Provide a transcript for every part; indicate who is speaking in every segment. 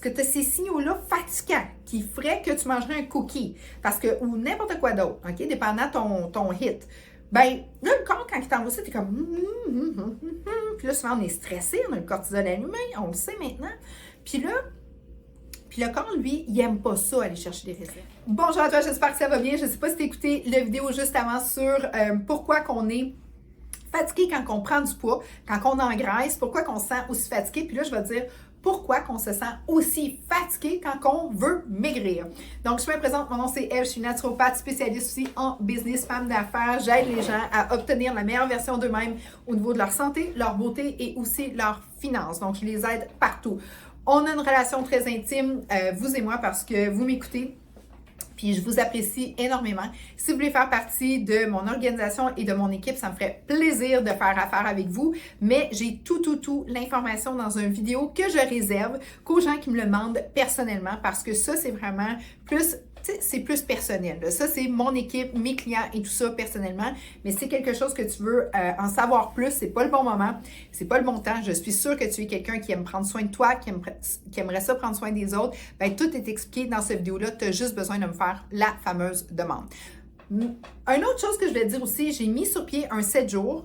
Speaker 1: Est-ce que tu as ces signaux-là fatigants qui feraient que tu mangerais un cookie? Ou n'importe quoi d'autre, OK? Dépendant ton hit. Ben, là, le corps, quand il t'envoie ça, t'es comme Puis là, souvent, on est stressé, on a le cortisol allumé, on le sait maintenant. Puis le corps, lui, il n'aime pas ça, aller chercher des réserves. Bonjour à toi, j'espère que ça va bien. Je ne sais pas si tu as écouté la vidéo juste avant sur pourquoi qu'on est fatigué quand on prend du poids, quand on engraisse, pourquoi qu'on se sent aussi fatigué. Puis là, je vais te dire pourquoi qu'on se sent aussi fatigué quand on veut maigrir. Donc, je me présente, mon nom c'est Eve, je suis naturopathe spécialiste aussi en business, femme d'affaires. J'aide les gens à obtenir la meilleure version d'eux-mêmes au niveau de leur santé, leur beauté et aussi leurs finances. Donc, je les aide partout. On a une relation très intime, vous et moi, parce que vous m'écoutez. Puis je vous apprécie énormément. Si vous voulez faire partie de mon organisation et de mon équipe, ça me ferait plaisir de faire affaire avec vous. Mais j'ai tout l'information dans une vidéo que je réserve qu'aux gens qui me le demandent personnellement parce que ça, c'est vraiment plus... c'est plus personnel. Là. Ça, c'est mon équipe, mes clients et tout ça personnellement. Mais si c'est quelque chose que tu veux en savoir plus, c'est pas le bon moment, c'est pas le bon temps. Je suis sûre que tu es quelqu'un qui aime prendre soin de toi, qui aimerait ça prendre soin des autres. Bien, tout est expliqué dans cette vidéo-là. Tu as juste besoin de me faire la fameuse demande. Une autre chose que je vais te dire aussi, j'ai mis sur pied un 7 jours,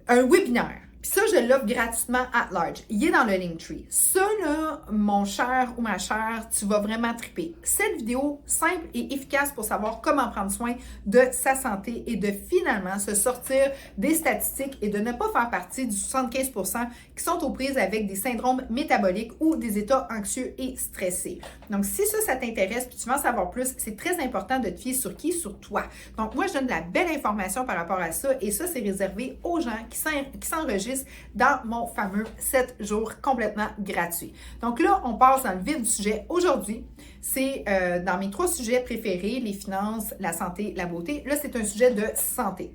Speaker 1: un webinaire. Puis ça, je l'offre gratuitement at large. Il est dans le Linktree. Ça, là, mon cher ou ma chère, tu vas vraiment triper. Cette vidéo simple et efficace pour savoir comment prendre soin de sa santé et de finalement se sortir des statistiques et de ne pas faire partie du 75% qui sont aux prises avec des syndromes métaboliques ou des états anxieux et stressés. Donc, si ça t'intéresse puis tu veux en savoir plus, c'est très important de te fier sur qui? Sur toi. Donc, moi, je donne de la belle information par rapport à ça et ça, c'est réservé aux gens qui s'enregistrent dans mon fameux 7 jours complètement gratuit. Donc là, on passe dans le vif du sujet. Aujourd'hui, c'est dans mes 3 sujets préférés, les finances, la santé, la beauté. Là, c'est un sujet de santé.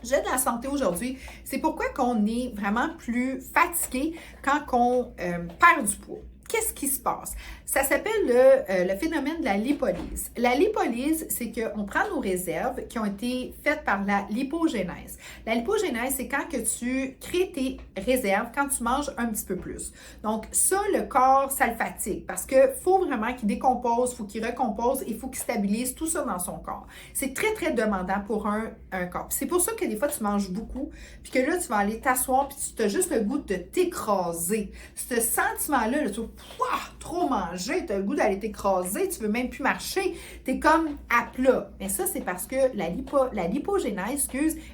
Speaker 1: J'ai de la santé aujourd'hui, c'est pourquoi qu'on est vraiment plus fatigué quand on perd du poids. Qu'est-ce qui se passe? Ça s'appelle le phénomène de la lipolyse. La lipolyse, c'est qu'on prend nos réserves qui ont été faites par la lipogénèse. La lipogénèse, c'est quand que tu crées tes réserves, quand tu manges un petit peu plus. Donc ça, le corps, ça le fatigue parce qu'il faut vraiment qu'il décompose, il faut qu'il recompose et il faut qu'il stabilise tout ça dans son corps. C'est très demandant pour un corps. C'est pour ça que des fois, tu manges beaucoup puis que là, tu vas aller t'asseoir puis tu as juste le goût de t'écraser. Ce sentiment-là, là, tu trop manger, tu as le goût d'aller t'écraser, tu veux même plus marcher, tu es comme à plat. Mais ça, c'est parce que la lipogénèse,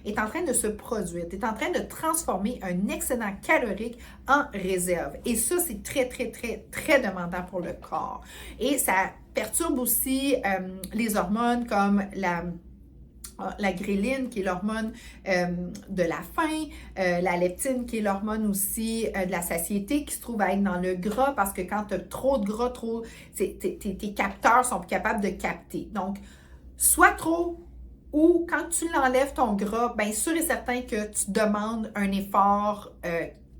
Speaker 1: est en train de se produire. Tu es en train de transformer un excédent calorique en réserve. Et ça, c'est très demandant pour le corps. Et ça perturbe aussi les hormones comme la gréline, qui est l'hormone de la faim, la leptine, qui est l'hormone aussi de la satiété, qui se trouve à être dans le gras, parce que quand tu as trop de gras, tes capteurs sont plus capables de capter. Donc, soit trop, ou quand tu l'enlèves ton gras, bien sûr et certain que tu demandes un effort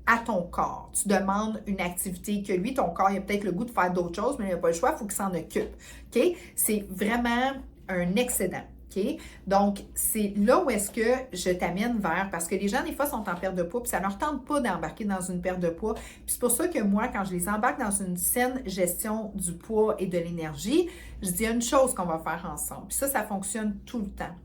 Speaker 1: à ton corps. Tu demandes une activité que lui, ton corps, il a peut-être le goût de faire d'autres choses, mais il n'a pas le choix, il faut qu'il s'en occupe. OK? C'est vraiment un excédent. Okay? Donc, c'est là où est-ce que je t'amène vers, parce que les gens, des fois, sont en perte de poids, puis ça ne leur tente pas d'embarquer dans une perte de poids. Puis c'est pour ça que moi, quand je les embarque dans une saine gestion du poids et de l'énergie, je dis une chose qu'on va faire ensemble. Puis ça fonctionne tout le temps.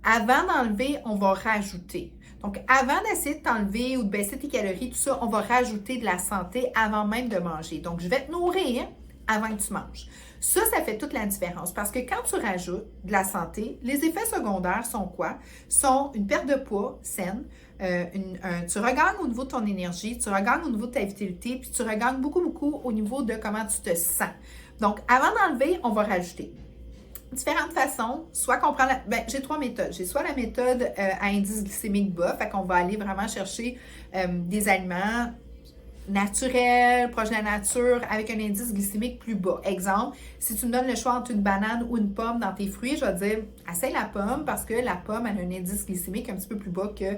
Speaker 1: Avant d'enlever, on va rajouter. Donc, avant d'essayer de t'enlever ou de baisser tes calories, tout ça, on va rajouter de la santé avant même de manger. Donc, je vais te nourrir avant que tu manges. Ça fait toute la différence parce que quand tu rajoutes de la santé, les effets secondaires sont quoi? Sont une perte de poids saine, tu regagnes au niveau de ton énergie, tu regagnes au niveau de ta vitalité, puis tu regagnes beaucoup au niveau de comment tu te sens. Donc, avant d'enlever, on va rajouter. Différentes façons, soit qu'on prend j'ai 3 méthodes. J'ai soit la méthode à indice glycémique bas, fait qu'on va aller vraiment chercher des aliments naturel, proche de la nature, avec un indice glycémique plus bas. Exemple, si tu me donnes le choix entre une banane ou une pomme dans tes fruits, je vais te dire, essaye la pomme parce que la pomme elle a un indice glycémique un petit peu plus bas que,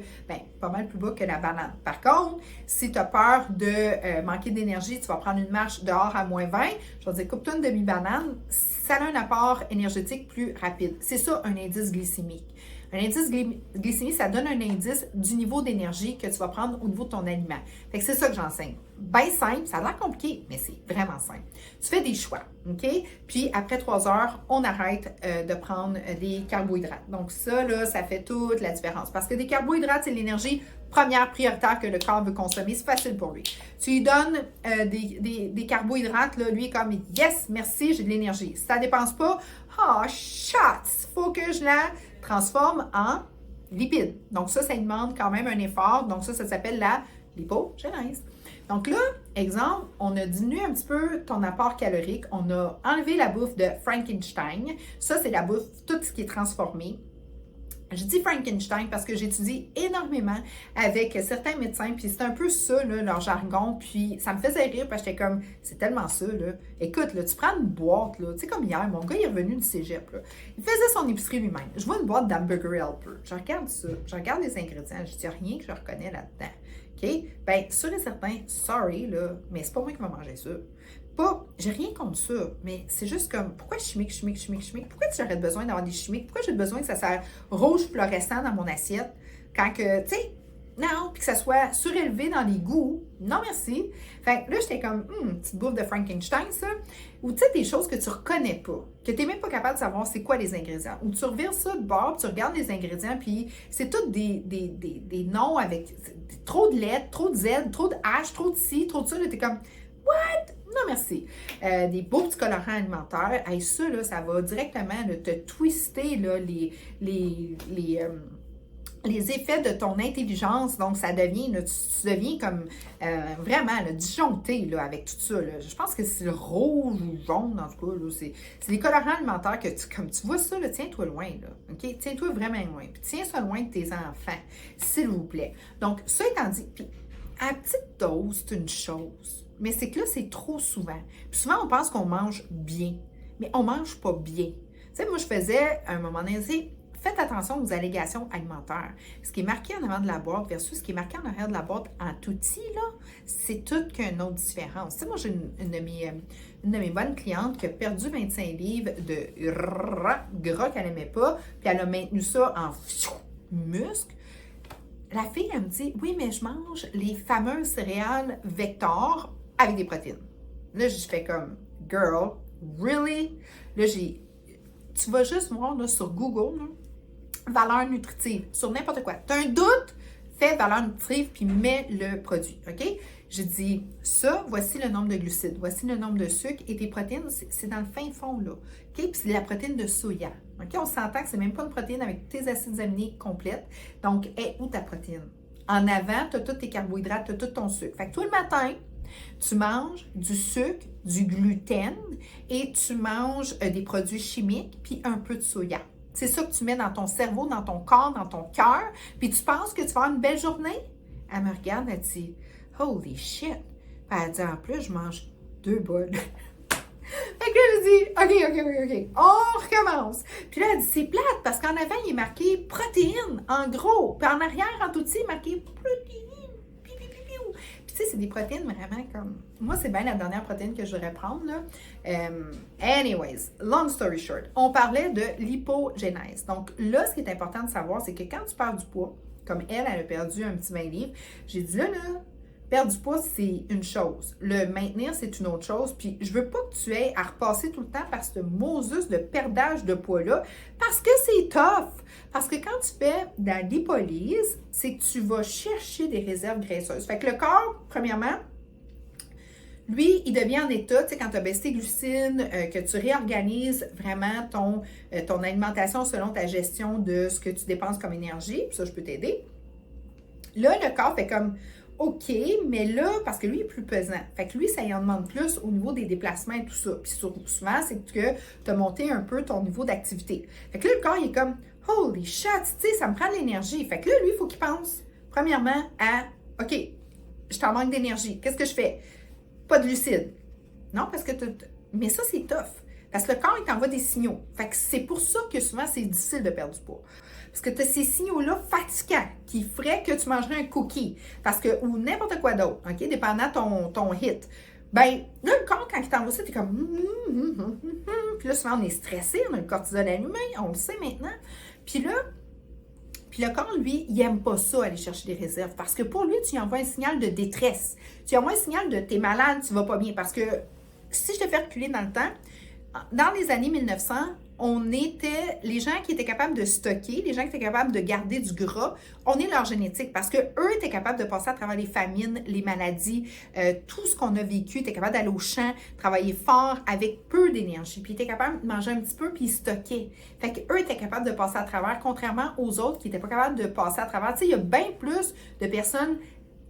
Speaker 1: pas mal plus bas que la banane. Par contre, si tu as peur de manquer d'énergie, tu vas prendre une marche dehors à -20, je vais te dire, coupe-toi une demi-banane, ça a un apport énergétique plus rapide. C'est ça, un indice glycémique. Un indice glycémie, ça donne un indice du niveau d'énergie que tu vas prendre au niveau de ton aliment. Fait que c'est ça que j'enseigne. Bien simple, ça a l'air compliqué, mais c'est vraiment simple. Tu fais des choix, OK? Puis après 3 heures, on arrête de prendre des carbohydrates. Donc ça, là, ça fait toute la différence. Parce que des carbohydrates, c'est l'énergie première prioritaire que le corps veut consommer. C'est facile pour lui. Tu lui donnes des carbohydrates, là, lui est comme « Yes, merci, j'ai de l'énergie ». Si ça ne dépense pas, « Oh, shots! Faut que je la transforme en lipides ». Donc ça demande quand même un effort. Donc ça s'appelle la lipogénèse. Donc là, exemple, on a diminué un petit peu ton apport calorique. On a enlevé la bouffe de Frankenstein. Ça, c'est la bouffe, tout ce qui est transformé. Je dis Frankenstein parce que j'étudie énormément avec certains médecins, puis c'est un peu ça, là, leur jargon, puis ça me faisait rire parce que j'étais comme, c'est tellement ça, là. Écoute, là, tu prends une boîte, là, tu sais, comme hier, mon gars, il est revenu du cégep, là. Il faisait son épicerie lui-même. Je vois une boîte d'Hamburger Helper. Je regarde ça, je regarde les ingrédients, je dis rien que je reconnais là-dedans. OK? Bien, sûr et certain, sorry, là, mais c'est pas moi qui vais manger ça. Pas, j'ai rien contre ça, mais c'est juste comme, pourquoi chimique? Pourquoi tu aurais besoin d'avoir des chimiques? Pourquoi j'ai besoin que ça soit rouge fluorescent dans mon assiette? Quand que, tu sais, non, puis que ça soit surélevé dans les goûts. Non, merci. Fait que là, j'étais comme, petite bouffe de Frankenstein, ça. Ou tu sais, des choses que tu reconnais pas, que tu n'es même pas capable de savoir c'est quoi les ingrédients. Ou tu revires ça de bord, puis tu regardes les ingrédients, puis c'est tous des noms avec trop de lettres, trop de Z, trop de H, trop de ci, trop de ça. Là, t'es comme, what? Non, merci. Des beaux petits colorants alimentaires. Hey, ça, là, ça va directement là, te twister là, les effets de ton intelligence. Donc, ça devient, là, tu deviens comme vraiment là, disjoncté là, avec tout ça. Là. Je pense que c'est le rouge ou jaune, en tout cas. Là, c'est des colorants alimentaires que, comme tu vois ça, là, tiens-toi loin. Là, OK? Tiens-toi vraiment loin. Puis tiens ça loin de tes enfants, s'il vous plaît. Donc, ça étant dit, puis à petite dose, c'est une chose. Mais c'est que là, c'est trop souvent. Puis souvent, on pense qu'on mange bien, mais on mange pas bien. Tu sais, moi, je faisais, à un moment donné, faites attention aux allégations alimentaires. Ce qui est marqué en avant de la boîte versus ce qui est marqué en arrière de la boîte en tout petit, là, c'est toute qu'une autre différence. Tu sais, moi, j'ai une de mes bonnes clientes qui a perdu 25 livres de gras qu'elle n'aimait pas, puis elle a maintenu ça en muscle. La fille, elle me dit, oui, mais je mange les fameuses céréales Vector avec des protéines. Là, je fais comme, girl, really? Là, tu vas juste voir là, sur Google, là, valeur nutritive, sur n'importe quoi. Tu as un doute? Fais valeur nutritive puis mets le produit, OK? Je dis, ça, voici le nombre de glucides, voici le nombre de sucre et tes protéines, c'est dans le fin fond, là. OK? Puis c'est la protéine de soya. OK? On s'entend que c'est même pas une protéine avec tes acides aminés complètes. Donc, où ta protéine? En avant, tu as tous tes carbohydrates, tu as tout ton sucre. Fait que toi, le matin, tu manges du sucre, du gluten et tu manges des produits chimiques puis un peu de soya. C'est ça que tu mets dans ton cerveau, dans ton corps, dans ton cœur. Puis tu penses que tu vas avoir une belle journée? Elle me regarde, elle dit « Holy shit! » Puis elle dit « En plus, je mange 2 bols. » Fait que là, je dis « OK. On recommence. » Puis là, elle dit « C'est plate parce qu'en avant, il est marqué « protéines » en gros. Puis en arrière, en tout petit, il est marqué « protéines ». Puis tu sais, c'est des protéines vraiment comme... Moi, c'est bien la dernière protéine que je voudrais prendre, là. Anyways, long story short, on parlait de lipogénèse. Donc là, ce qui est important de savoir, c'est que quand tu perds du poids, comme elle a perdu un petit 20 livres, j'ai dit là, perdre du poids, c'est une chose. Le maintenir, c'est une autre chose. Puis je veux pas que tu aies à repasser tout le temps par ce Moses de perdage de poids-là, parce que c'est tough. Parce que quand tu fais de la lipolyse, c'est que tu vas chercher des réserves graisseuses. Fait que le corps, premièrement, lui, il devient en état, tu sais, quand tu as baissé tes glucides, que tu réorganises vraiment ton alimentation selon ta gestion de ce que tu dépenses comme énergie, puis ça, je peux t'aider. Là, le corps fait comme, OK, mais là, parce que lui, il est plus pesant. Fait que lui, ça y en demande plus au niveau des déplacements et tout ça. Puis souvent, c'est que tu as monté un peu ton niveau d'activité. Fait que là, le corps, il est comme, holy shit, tu sais, ça me prend de l'énergie. Fait que là, lui, il faut qu'il pense, premièrement, à, OK, je t'en manque d'énergie. Qu'est-ce que je fais? Pas de glucides. Non, parce que mais ça, c'est tough. Parce que le corps, il t'envoie des signaux. Fait que c'est pour ça que souvent, c'est difficile de perdre du poids. Parce que tu as ces signaux-là fatigants qui feraient que tu mangerais un cookie. Parce que, ou n'importe quoi d'autre, OK, dépendant ton hit. Ben, là, le corps, quand il t'envoie ça, t'es comme... Puis là, souvent, on est stressé, on a le cortisol allumé, on le sait maintenant. Puis là, Puis le corps, lui, il n'aime pas ça, aller chercher des réserves. Parce que pour lui, tu lui envoies un signal de détresse. Tu lui envoies un signal de t'es malade, tu vas pas bien. Parce que si je te fais reculer dans le temps, dans les années 1900, on était les gens qui étaient capables de stocker, les gens qui étaient capables de garder du gras, on est leur génétique parce qu'eux étaient capables de passer à travers les famines, les maladies, tout ce qu'on a vécu, étaient capables d'aller au champ, travailler fort avec peu d'énergie, puis ils étaient capables de manger un petit peu, puis ils stockaient. Fait qu'eux étaient capables de passer à travers, contrairement aux autres qui n'étaient pas capables de passer à travers. Tu sais, il y a bien plus de personnes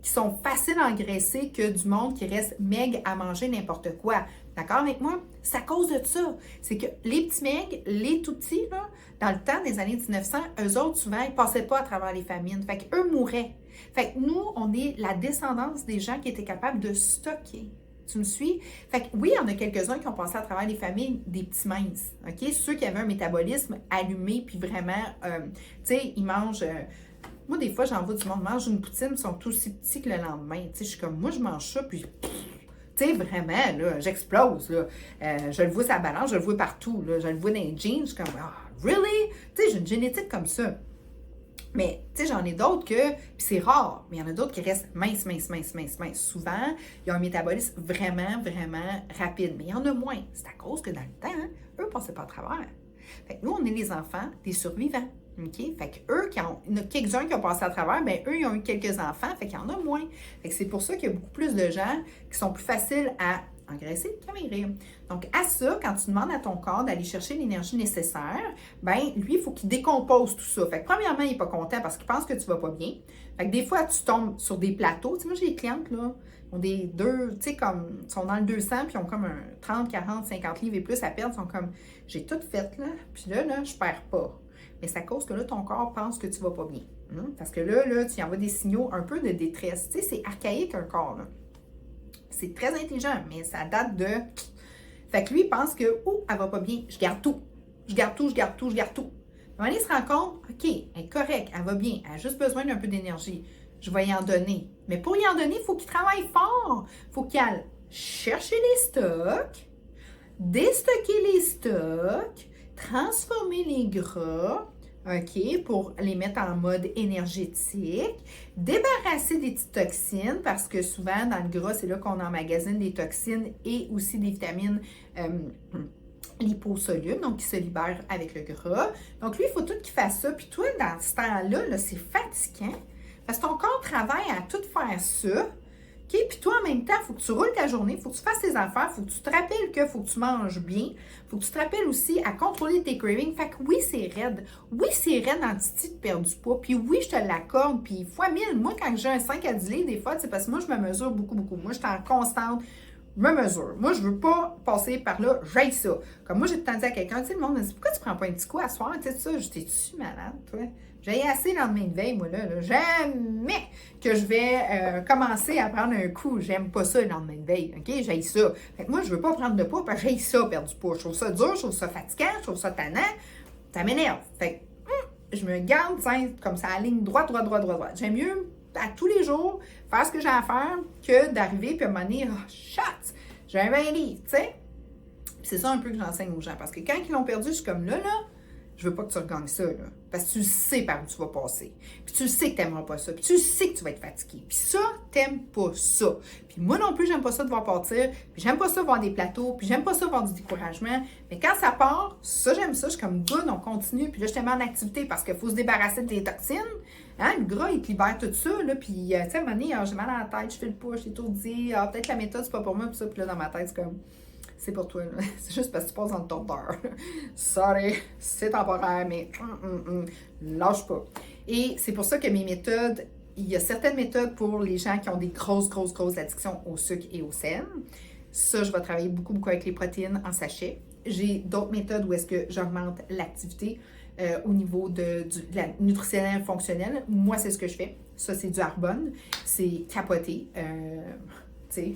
Speaker 1: qui sont faciles à engraisser que du monde qui reste maigre à manger n'importe quoi. D'accord avec moi? C'est à cause de ça. C'est que les petits maigres, les tout petits, là, dans le temps des années 1900, eux autres, souvent, ils ne passaient pas à travers les famines. Fait qu'eux mouraient. Fait que nous, on est la descendance des gens qui étaient capables de stocker. Tu me suis? Fait que oui, il y en a quelques-uns qui ont passé à travers les familles des petits minces. OK? Ceux qui avaient un métabolisme allumé, puis vraiment, tu sais, ils mangent... moi, des fois, j'en vois du monde mange une poutine, ils sont aussi petits que le lendemain. Tu sais, je suis comme, moi, je mange ça, puis... Tu sais, vraiment, là, j'explose, là. Je le vois sur la balance, je le vois partout, là. Je le vois dans les jeans, je suis comme, ah, really? Tu sais, j'ai une génétique comme ça. Mais, tu sais, j'en ai d'autres que, puis c'est rare, mais il y en a d'autres qui restent minces. Souvent, il y a un métabolisme vraiment, vraiment rapide. Mais il y en a moins. C'est à cause que dans le temps, eux ne passaient pas à travers. Fait que nous, on est les enfants des survivants. OK? Fait qu'eux, il y en a quelques-uns qui ont passé à travers, bien, eux, ils ont eu quelques enfants, fait qu'il y en a moins. Fait que c'est pour ça qu'il y a beaucoup plus de gens qui sont plus faciles à engraisser qu'à maigrir. Donc, à ça, quand tu demandes à ton corps d'aller chercher l'énergie nécessaire, bien, lui, il faut qu'il décompose tout ça. Fait que premièrement, il n'est pas content parce qu'il pense que tu vas pas bien. Fait que des fois, tu tombes sur des plateaux. Tu sais, moi, j'ai des clientes, là, ont des deux, tu sais, comme, sont dans le 200, puis ont comme un 30, 40, 50 livres et plus à perdre. Ils sont comme, j'ai tout fait, là, puis là, je perds pas. Mais c'est à cause que là, ton corps pense que tu vas pas bien. Parce que là, tu envoies des signaux un peu de détresse. Tu sais, c'est archaïque un corps, là. C'est très intelligent, mais ça date de... Fait que lui, il pense que, oh, elle va pas bien, je garde tout. À un moment donné, il se rend compte, OK, elle est correcte, elle va bien, elle a juste besoin d'un peu d'énergie. Je vais y en donner. Mais pour y en donner, il faut qu'il travaille fort. Il faut qu'il aille chercher les stocks, déstocker les stocks, transformer les gras, OK, pour les mettre en mode énergétique, débarrasser des petites toxines, parce que souvent, dans le gras, c'est là qu'on emmagasine des toxines et aussi des vitamines liposolubles, donc qui se libèrent avec le gras. Donc, lui, il faut tout qu'il fasse ça. Puis toi, dans ce temps-là, là, c'est fatigant, parce que ton corps travaille à tout faire ça. OK? Puis toi, en même temps, il faut que tu roules ta journée, il faut que tu fasses tes affaires, il faut que tu te rappelles qu'il faut que tu manges bien, il faut que tu te rappelles aussi à contrôler tes cravings. Fait que oui, c'est raide. Oui, c'est raide en titi de perdre du poids. Puis oui, je te l'accorde. Puis fois 1000, moi, quand j'ai un 5 à 10 livres, des fois, c'est parce que moi, je me mesure beaucoup. Moi, je suis en constante. Je me mesure. Moi, je veux pas passer par là. J'aille ça. Comme moi, j'ai tout le temps dit à quelqu'un, tu sais, le monde me dit, pourquoi tu prends pas un petit coup à soir? Tu sais, ça, j'étais-tu malade, toi? J'ai assez le lendemain de veille, moi, là. Jamais que je vais commencer à prendre un coup. J'aime pas ça, le lendemain de veille, OK? J'aille ça. Fait que moi, je veux pas prendre de poids parce que j'aille ça, perdre du poids. Je trouve ça dur, je trouve ça fatigant, je trouve ça tannant. Ça m'énerve. Fait que je me garde, comme ça, à ligne droite. J'aime mieux, à tous les jours, faire ce que j'ai à faire que d'arriver puis à un moment donné, oh, chat, j'ai un 20 livres, tu sais? C'est ça un peu que j'enseigne aux gens. Parce que quand ils l'ont perdu, je suis comme là, je veux pas que tu regagnes ça, là. Parce que tu sais par où tu vas passer. Puis tu sais que t'aimeras pas ça. Puis tu sais que tu vas être fatigué. Puis ça, t'aimes pas ça. Puis moi non plus, j'aime pas ça de voir partir. Puis j'aime pas ça voir des plateaux. Puis j'aime pas ça voir du découragement. Mais quand ça part, ça, j'aime ça. Je suis comme good, on continue. Puis là, je te mets en activité parce qu'il faut se débarrasser des toxines. Hein? Le gras, il te libère tout ça, là. Puis, tu sais, à un moment donné, j'ai mal à la tête, je fais le push, j'ai tout dit. Ah, peut-être la méthode, c'est pas pour moi. Puis ça, puis là, dans ma tête, c'est comme... C'est pour toi, là. C'est juste parce que tu passes dans le tombeur. Sorry, c'est temporaire, mais lâche pas. Et c'est pour ça que mes méthodes, il y a certaines méthodes pour les gens qui ont des grosses addictions au sucre et au sel. Ça, je vais travailler beaucoup avec les protéines en sachet. J'ai d'autres méthodes où est-ce que j'augmente l'activité au niveau de la nutritionnelle fonctionnelle. Moi, c'est ce que je fais. Ça, c'est du Arbonne. C'est capoté. Tu sais,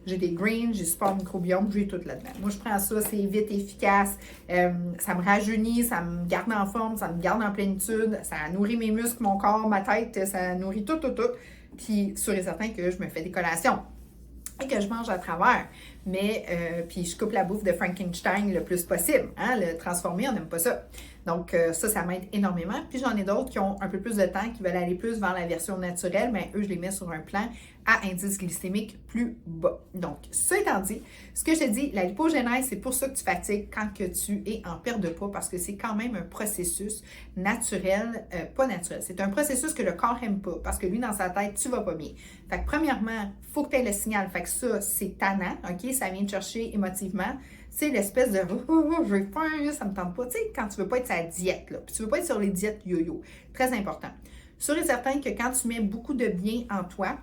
Speaker 1: j'ai des greens, j'ai super microbiome, j'ai tout là-dedans. Moi, je prends ça, c'est vite, efficace, ça me rajeunit, ça me garde en forme, ça me garde en plénitude, ça nourrit mes muscles, mon corps, ma tête, ça nourrit tout. Puis, sûr et certain que je me fais des collations et que je mange à travers. mais puis je coupe la bouffe de Frankenstein le plus possible. Hein? Le transformer, on n'aime pas ça. Donc, ça m'aide énormément. Puis j'en ai d'autres qui ont un peu plus de temps, qui veulent aller plus vers la version naturelle, mais eux, je les mets sur un plan à indice glycémique plus bas. Donc, ça étant dit, ce que je te dis, la lipogénèse, c'est pour ça que tu fatigues quand que tu es en perte de poids, parce que c'est quand même un processus naturel, pas naturel. C'est un processus que le corps n'aime pas, parce que lui, dans sa tête, tu vas pas bien. Fait que premièrement, il faut que tu aies le signal. Fait que ça, c'est tannant, OK? Ça vient te chercher émotivement. C'est l'espèce de j'ai faim, ça me tente pas. Tu sais, quand tu veux pas être sur la diète, là, puis tu veux pas être sur les diètes yo-yo. Très important. Sûr et certain que quand tu mets beaucoup de bien en toi,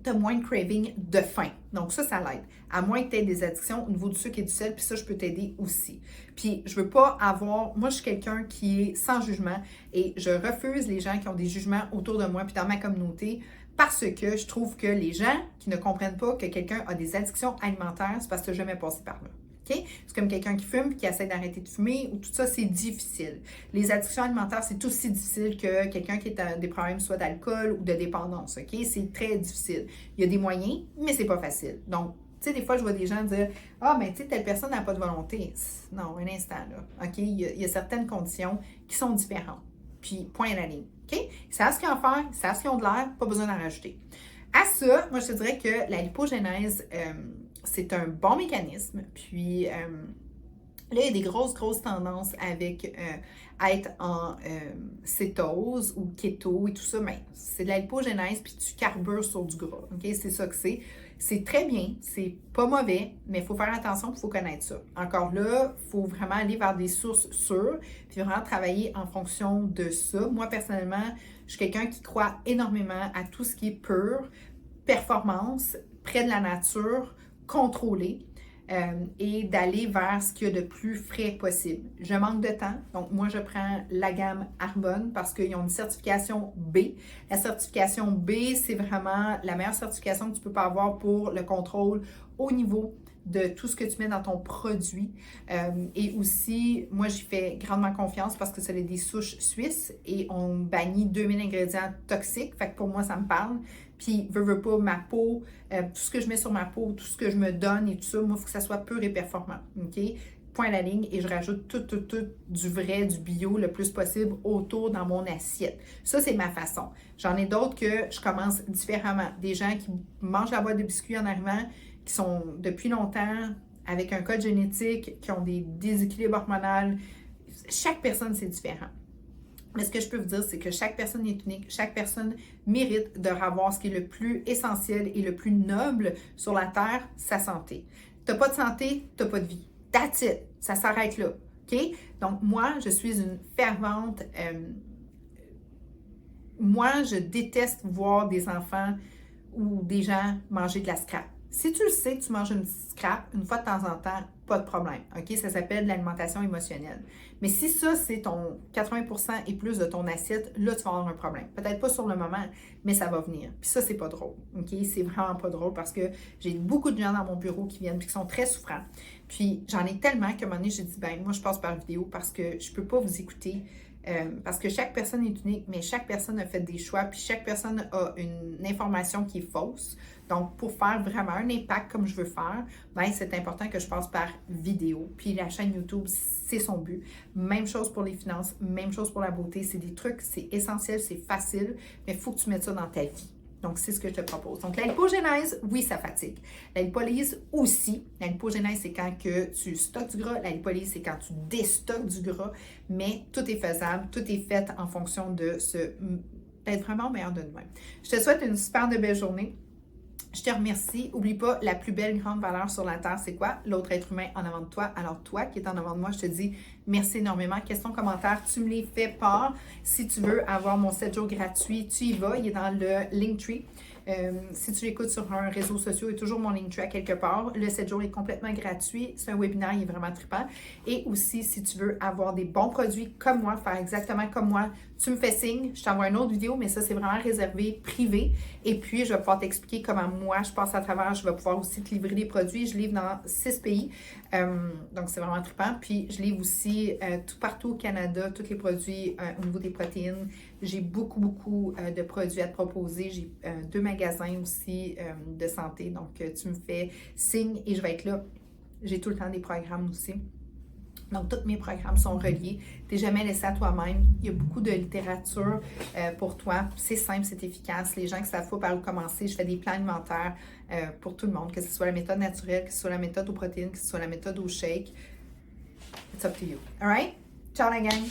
Speaker 1: tu as moins de craving de faim. Donc ça l'aide. À moins que tu aies des addictions au niveau du sucre et du sel, puis ça, je peux t'aider aussi. Puis je veux pas avoir... Moi, je suis quelqu'un qui est sans jugement et je refuse les gens qui ont des jugements autour de moi puis dans ma communauté parce que je trouve que les gens qui ne comprennent pas que quelqu'un a des addictions alimentaires, c'est parce que je jamais passé par là. Okay? C'est comme quelqu'un qui fume et qui essaie d'arrêter de fumer, ou tout ça, c'est difficile. Les addictions alimentaires, c'est aussi difficile que quelqu'un qui a des problèmes soit d'alcool ou de dépendance. Okay? C'est très difficile. Il y a des moyens, mais c'est pas facile. Donc, tu sais, des fois, je vois des gens dire « Ah, mais tu sais, telle personne n'a pas de volonté. » Non, un instant, là. OK? Il y a certaines conditions qui sont différentes. Puis, point à la ligne. OK? Ils savent ce qu'ils ont à faire, ils savent ce qu'ils ont de l'air, pas besoin d'en rajouter. À ça, moi, je te dirais que la lipogénèse, c'est un bon mécanisme. Puis là, il y a des grosses tendances avec être en cétose ou keto et tout ça. Mais c'est de la lipogénèse, puis tu carbures sur du gras. OK? C'est ça que c'est. C'est très bien, c'est pas mauvais, mais il faut faire attention, il faut connaître ça. Encore là, il faut vraiment aller vers des sources sûres, puis vraiment travailler en fonction de ça. Moi, personnellement, je suis quelqu'un qui croit énormément à tout ce qui est pur, performance, près de la nature, contrôlé. Et d'aller vers ce qu'il y a de plus frais possible. Je manque de temps, donc moi je prends la gamme Arbonne parce qu'ils ont une certification B. La certification B, c'est vraiment la meilleure certification que tu peux pas avoir pour le contrôle au niveau de tout ce que tu mets dans ton produit. Et aussi, moi j'y fais grandement confiance parce que c'est des souches suisses et on bannit 2000 ingrédients toxiques, fait que pour moi ça me parle. Puis, veux pas, ma peau, tout ce que je mets sur ma peau, tout ce que je me donne et tout ça, moi, il faut que ça soit pur et performant, OK? Point à la ligne, et je rajoute tout du vrai, du bio, le plus possible autour dans mon assiette. Ça, c'est ma façon. J'en ai d'autres que je commence différemment. Des gens qui mangent la boîte de biscuits en arrivant, qui sont depuis longtemps avec un code génétique, qui ont des déséquilibres hormonaux. Chaque personne, c'est différent. Mais ce que je peux vous dire, c'est que chaque personne est unique, chaque personne mérite de avoir ce qui est le plus essentiel et le plus noble sur la Terre, sa santé. Tu n'as pas de santé, tu n'as pas de vie. That's it. Ça s'arrête là. OK? Donc, moi, je suis une fervente... moi, je déteste voir des enfants ou des gens manger de la scrap. Si tu le sais que tu manges une scrap une fois de temps en temps, pas de problème. OK? Ça s'appelle l'alimentation émotionnelle. Mais si ça, c'est ton 80% et plus de ton assiette, là, tu vas avoir un problème. Peut-être pas sur le moment, mais ça va venir. Puis ça, c'est pas drôle. OK? C'est vraiment pas drôle parce que j'ai beaucoup de gens dans mon bureau qui viennent et qui sont très souffrants. Puis j'en ai tellement qu'à un moment donné, j'ai dit, ben moi, je passe par vidéo parce que je peux pas vous écouter. Parce que chaque personne est unique, mais chaque personne a fait des choix, puis chaque personne a une information qui est fausse. Donc, pour faire vraiment un impact comme je veux faire, ben, c'est important que je passe par vidéo. Puis la chaîne YouTube, c'est son but. Même chose pour les finances, même chose pour la beauté. C'est des trucs, c'est essentiel, c'est facile, mais il faut que tu mettes ça dans ta vie. Donc, c'est ce que je te propose. Donc, la lipogénèse, oui, ça fatigue. La lipolyse aussi. La lipogénèse, c'est quand que tu stockes du gras. La lipolyse, c'est quand tu déstockes du gras. Mais tout est faisable. Tout est fait en fonction de d'être vraiment meilleur de nous-mêmes. Je te souhaite une super de belle journée. Je te remercie. N'oublie pas, la plus belle grande valeur sur la Terre, c'est quoi? L'autre être humain en avant de toi. Alors, toi qui es en avant de moi, je te dis merci énormément. Questions, commentaires, tu me les fais part. Si tu veux avoir mon 7 jours gratuit, tu y vas. Il est dans le Linktree. Si tu l'écoutes sur un réseau social, il y a toujours mon Linktree à quelque part. Le 7 jours est complètement gratuit. C'est un webinaire, il est vraiment trippant. Et aussi, si tu veux avoir des bons produits comme moi, faire exactement comme moi, tu me fais signe, je t'envoie une autre vidéo, mais ça, c'est vraiment réservé, privé. Et puis, je vais pouvoir t'expliquer comment moi, je passe à travers. Je vais pouvoir aussi te livrer des produits. Je livre dans 6 pays. Donc, c'est vraiment trippant. Puis, je livre aussi tout partout au Canada, tous les produits au niveau des protéines, J'ai beaucoup de produits à te proposer. J'ai 2 magasins aussi de santé. Donc, tu me fais signe et je vais être là. J'ai tout le temps des programmes aussi. Donc, tous mes programmes sont reliés. Tu n'es jamais laissé à toi-même. Il y a beaucoup de littérature pour toi. C'est simple, c'est efficace. Les gens qui savent pas par où commencer, je fais des plans alimentaires pour tout le monde, que ce soit la méthode naturelle, que ce soit la méthode aux protéines, que ce soit la méthode au shake. It's up to you. All right? Ciao la gang!